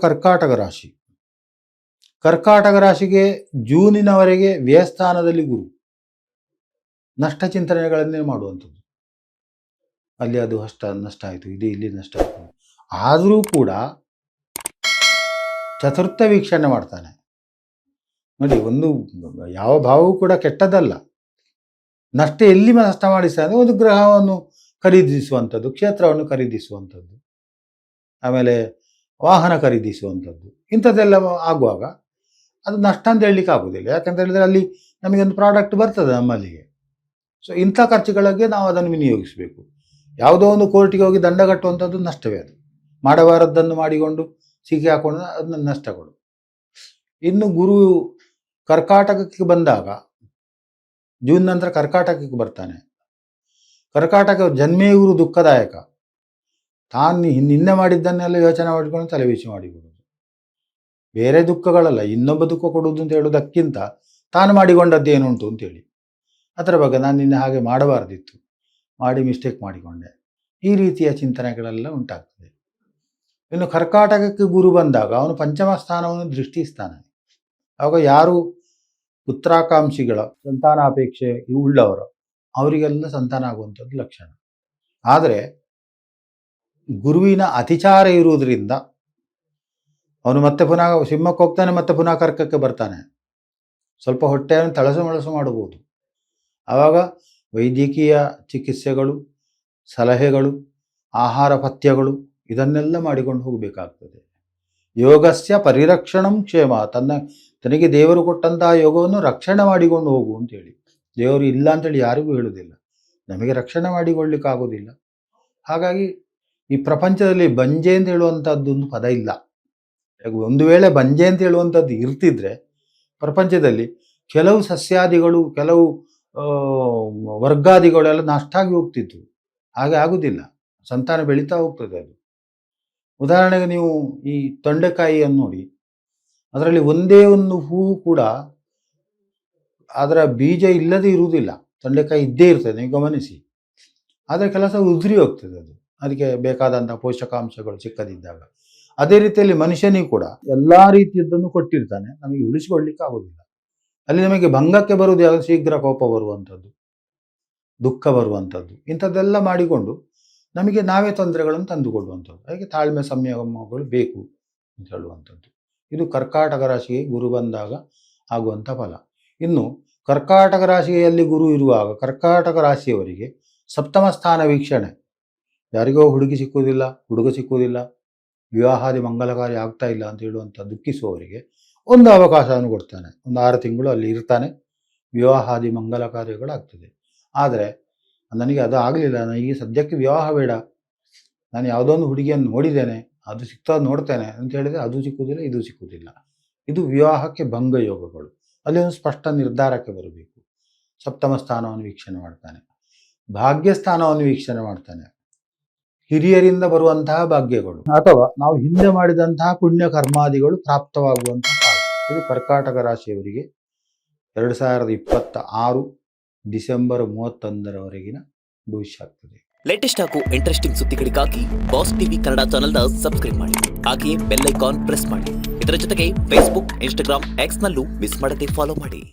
ಕರ್ಕಾಟಕ ರಾಶಿ. ಕರ್ಕಾಟಕ ರಾಶಿಗೆ ಜೂನಿನವರೆಗೆ ವ್ಯಯಸ್ಥಾನದಲ್ಲಿ ಗುರು ನಷ್ಟ ಚಿಂತನೆಗಳನ್ನೇ ಮಾಡುವಂಥದ್ದು. ಅಲ್ಲಿ ಅದು ನಷ್ಟ ಆಯಿತು, ಇದು ಇಲ್ಲಿ ನಷ್ಟ ಆಯಿತು. ಆದರೂ ಕೂಡ ಚತುರ್ಥ ವೀಕ್ಷಣೆ ಮಾಡ್ತಾನೆ ನೋಡಿ. ಒಂದು ಯಾವ ಭಾವವೂ ಕೂಡ ಕೆಟ್ಟದಲ್ಲ. ನಷ್ಟ ಎಲ್ಲಿ ನಷ್ಟ ಮಾಡಿಸ್ತಾನೆ? ಒಂದು ಗ್ರಹವನ್ನು ಖರೀದಿಸುವಂಥದ್ದು, ಕ್ಷೇತ್ರವನ್ನು ಖರೀದಿಸುವಂಥದ್ದು, ಆಮೇಲೆ ವಾಹನ ಖರೀದಿಸುವಂಥದ್ದು, ಇಂಥದ್ದೆಲ್ಲ ಆಗುವಾಗ ಅದು ನಷ್ಟ ಅಂತ ಹೇಳಲಿಕ್ಕೆ ಆಗೋದಿಲ್ಲ. ಯಾಕಂತ ಹೇಳಿದ್ರೆ ಅಲ್ಲಿ ನಮಗೊಂದು ಪ್ರಾಡಕ್ಟ್ ಬರ್ತದೆ ನಮ್ಮಲ್ಲಿಗೆ. ಸೊ ಇಂಥ ಖರ್ಚುಗಳಿಗೆ ನಾವು ಅದನ್ನು ವಿನಿಯೋಗಿಸಬೇಕು. ಯಾವುದೋ ಒಂದು ಕೋರ್ಟಿಗೆ ಹೋಗಿ ದಂಡ ಕಟ್ಟುವಂಥದ್ದು ನಷ್ಟವೇ. ಅದು ಮಾಡಬಾರದ್ದನ್ನು ಮಾಡಿಕೊಂಡು ಸಿಕ್ಕಿ ಹಾಕೊಂಡು ಅದನ್ನ ನಷ್ಟಗಳು. ಇನ್ನು ಗುರು ಕರ್ಕಾಟಕಕ್ಕೆ ಬಂದಾಗ, ಜೂನ್ ನಂತರ ಕರ್ಕಾಟಕಕ್ಕೆ ಬರ್ತಾನೆ. ಕರ್ಕಾಟಕ ಜನ್ಮೇ ಗುರು ದುಃಖದಾಯಕ. ತಾನು ನಿನ್ನೆ ಮಾಡಿದ್ದನ್ನೆಲ್ಲ ಯೋಚನೆ ಮಾಡಿಕೊಂಡು ತಲೆಬಿಸಿ ಮಾಡಿಕೊಡೋದು. ಬೇರೆ ದುಃಖಗಳಲ್ಲ, ಇನ್ನೊಬ್ಬ ದುಃಖ ಕೊಡುವುದು ಅಂತ ಹೇಳೋದಕ್ಕಿಂತ ತಾನು ಮಾಡಿಕೊಂಡದ್ದು ಏನುಂಟು ಅಂತೇಳಿ, ಅದರ ಬಗ್ಗೆ ನಾನು ನಿನ್ನೆ ಹಾಗೆ ಮಾಡಬಾರ್ದಿತ್ತು, ಮಾಡಿ ಮಿಸ್ಟೇಕ್ ಮಾಡಿಕೊಂಡೆ, ಈ ರೀತಿಯ ಚಿಂತನೆಗಳೆಲ್ಲ ಉಂಟಾಗ್ತದೆ. ಇನ್ನು ಕರ್ಕಾಟಕಕ್ಕೆ ಗುರು ಬಂದಾಗ ಅವನು ಪಂಚಮ ಸ್ಥಾನವನ್ನು ದೃಷ್ಟಿಸ್ತಾನೆ. ಆವಾಗ ಯಾರು ಪುತ್ರಾಕಾಂಕ್ಷಿಗಳ ಸಂತಾನಾಪೇಕ್ಷೆ ಉಳ್ಳವರು ಅವರಿಗೆಲ್ಲ ಸಂತಾನ ಆಗುವಂಥದ್ದು ಲಕ್ಷಣ. ಆದರೆ ಗುರುವಿನ ಅತಿಚಾರ ಇರುವುದರಿಂದ ಅವನು ಮತ್ತೆ ಪುನಃ ಸಿಂಹಕ್ಕೆ ಹೋಗ್ತಾನೆ, ಮತ್ತೆ ಪುನಃ ಕರ್ಕಕ್ಕೆ ಬರ್ತಾನೆ. ಸ್ವಲ್ಪ ಹೊಟ್ಟೆಯನ್ನು ತಳಸು ಮಳಸು ಮಾಡಬಹುದು. ಆವಾಗ ವೈದ್ಯಕೀಯ ಚಿಕಿತ್ಸೆಗಳು, ಸಲಹೆಗಳು, ಆಹಾರ ಪಥ್ಯಗಳು ಇದನ್ನೆಲ್ಲ ಮಾಡಿಕೊಂಡು ಹೋಗಬೇಕಾಗ್ತದೆ. ಯೋಗಸ್ಯ ಪರಿರಕ್ಷಣಂ ಕ್ಷೇಮ. ತನಗೆ ದೇವರು ಕೊಟ್ಟಂತಹ ಯೋಗವನ್ನು ರಕ್ಷಣೆ ಮಾಡಿಕೊಂಡು ಹೋಗು ಅಂತೇಳಿ. ದೇವರು ಇಲ್ಲ ಅಂತೇಳಿ ಯಾರಿಗೂ ಹೇಳುವುದಿಲ್ಲ. ನಮಗೆ ರಕ್ಷಣೆ ಮಾಡಿಕೊಳ್ಳಿಕ್ಕಾಗೋದಿಲ್ಲ. ಹಾಗಾಗಿ ಈ ಪ್ರಪಂಚದಲ್ಲಿ ಬಂಜೆ ಅಂತ ಹೇಳುವಂಥದ್ದು ಒಂದು ಪದ ಇಲ್ಲ. ಒಂದು ವೇಳೆ ಬಂಜೆ ಅಂತ ಹೇಳುವಂಥದ್ದು ಇರ್ತಿದ್ರೆ ಪ್ರಪಂಚದಲ್ಲಿ ಕೆಲವು ಸಸ್ಯಾದಿಗಳು, ಕೆಲವು ವರ್ಗಾದಿಗಳೆಲ್ಲ ನಷ್ಟ ಆಗಿ ಹೋಗ್ತಿತ್ತು. ಹಾಗೆ ಆಗುವುದಿಲ್ಲ, ಸಂತಾನ ಬೆಳೀತಾ ಹೋಗ್ತದೆ. ಅದು ಉದಾಹರಣೆಗೆ ನೀವು ಈ ತೊಂಡೆಕಾಯಿಯನ್ನು ನೋಡಿ, ಅದರಲ್ಲಿ ಒಂದೇ ಒಂದು ಹೂವು ಕೂಡ ಅದರ ಬೀಜ ಇಲ್ಲದೆ ಇರುವುದಿಲ್ಲ. ತೊಂಡೆಕಾಯಿ ಇದ್ದೇ ಇರ್ತದೆ, ನೀವು ಗಮನಿಸಿ. ಆದರೆ ಕೆಲಸ ಉದುರಿ ಹೋಗ್ತದೆ ಅದು, ಅದಕ್ಕೆ ಬೇಕಾದಂಥ ಪೋಷಕಾಂಶಗಳು ಸಿಕ್ಕದಿದ್ದಾಗ. ಅದೇ ರೀತಿಯಲ್ಲಿ ಮನುಷ್ಯನಿಗೆ ಕೂಡ ಎಲ್ಲ ರೀತಿಯದ್ದನ್ನು ಕೊಟ್ಟಿರ್ತಾನೆ, ನಮಗೆ ಉಳಿಸಿಕೊಳ್ಳಿಕ್ಕೆ ಆಗೋದಿಲ್ಲ. ಅಲ್ಲಿ ನಮಗೆ ಭಂಗಕ್ಕೆ ಬರುವುದು ಯಾವುದು? ಶೀಘ್ರ ಕೋಪ ಬರುವಂಥದ್ದು, ದುಃಖ ಬರುವಂಥದ್ದು, ಇಂಥದ್ದೆಲ್ಲ ಮಾಡಿಕೊಂಡು ನಮಗೆ ನಾವೇ ತೊಂದರೆಗಳನ್ನು ತಂದುಕೊಡುವಂಥದ್ದು. ಹಾಗೆ ತಾಳ್ಮೆ ಸಂಯಮಗಳು ಬೇಕು ಅಂತ ಹೇಳುವಂಥದ್ದು. ಇದು ಕರ್ಕಾಟಕ ರಾಶಿಗೆ ಗುರು ಬಂದಾಗ ಆಗುವಂಥ ಫಲ. ಇನ್ನು ಕರ್ಕಾಟಕ ರಾಶಿಯಲ್ಲಿ ಗುರು ಇರುವಾಗ ಕರ್ಕಾಟಕ ರಾಶಿಯವರಿಗೆ ಸಪ್ತಮ ಸ್ಥಾನ ವೀಕ್ಷಣೆ. ಯಾರಿಗೋ ಹುಡುಗಿ ಸಿಕ್ಕುವುದಿಲ್ಲ, ಹುಡುಗ ಸಿಕ್ಕುವುದಿಲ್ಲ, ವಿವಾಹಾದಿ ಮಂಗಲ ಕಾರ್ಯ ಆಗ್ತಾ ಇಲ್ಲ ಅಂತ ಹೇಳುವಂಥ ದುಃಖಿಸುವವರಿಗೆ ಒಂದು ಅವಕಾಶವನ್ನು ಕೊಡ್ತಾನೆ. ಒಂದು 6 ತಿಂಗಳು ಅಲ್ಲಿ ಇರ್ತಾನೆ, ವಿವಾಹಾದಿ ಮಂಗಲ ಕಾರ್ಯಗಳಾಗ್ತದೆ. ಆದರೆ ನನಗೆ ಅದು ಆಗಲಿಲ್ಲ, ನನಗೆ ಸದ್ಯಕ್ಕೆ ವಿವಾಹ ಬೇಡ, ನಾನು ಯಾವುದೋ ಒಂದು ಹುಡುಗಿಯನ್ನು ನೋಡಿದ್ದೇನೆ, ಅದು ಸಿಗ್ತಾ ನೋಡ್ತೇನೆ ಅಂತ ಹೇಳಿದರೆ ಅದು ಸಿಕ್ಕುವುದಿಲ್ಲ, ಇದು ಸಿಕ್ಕುವುದಿಲ್ಲ. ಇದು ವಿವಾಹಕ್ಕೆ ಭಂಗ ಯೋಗಗಳು. ಅಲ್ಲಿ ಒಂದು ಸ್ಪಷ್ಟ ನಿರ್ಧಾರಕ್ಕೆ ಬರಬೇಕು. ಸಪ್ತಮ ಸ್ಥಾನವನ್ನು ವೀಕ್ಷಣೆ ಮಾಡ್ತಾನೆ, ಭಾಗ್ಯಸ್ಥಾನವನ್ನು ವೀಕ್ಷಣೆ ಮಾಡ್ತಾನೆ. ಹಿರಿಯರಿಂದ ಬರುವಂತಹ ಭಾಗ್ಯಗಳು ಅಥವಾ ನಾವು ಹಿಂದೆ ಮಾಡಿದಂತಹ ಪುಣ್ಯ ಕರ್ಮಾದಿಗಳು ಪ್ರಾಪ್ತವಾಗುವಂತಹ ಕಾಲ. ಇದು ಕರ್ಕಾಟಕ ರಾಶಿಯವರಿಗೆ 2026 ಡಿಸೆಂಬರ್ 31ರವರೆಗಿನ ಭವಿಷ್ಯ ಆಗ್ತದೆ. ಲೇಟೆಸ್ಟ್ ಹಾಗೂ ಇಂಟ್ರೆಸ್ಟಿಂಗ್ ಸುದ್ದಿಗಳಿಗಾಗಿ ಬಾಸ್ ಟಿವಿ ಕನ್ನಡ ಚಾನೆಲ್ನ ಸಬ್ಸ್ಕ್ರೈಬ್ ಮಾಡಿ. ಹಾಗೆಯೇ ಬೆಲ್ ಐಕಾನ್ ಪ್ರೆಸ್ ಮಾಡಿ. ಇದರ ಜೊತೆಗೆ ಫೇಸ್ಬುಕ್, ಇನ್ಸ್ಟಾಗ್ರಾಮ್, ಎಕ್ಸ್ ನಲ್ಲೂ ಮಿಸ್ ಮಾಡದೆ ಫಾಲೋ ಮಾಡಿ.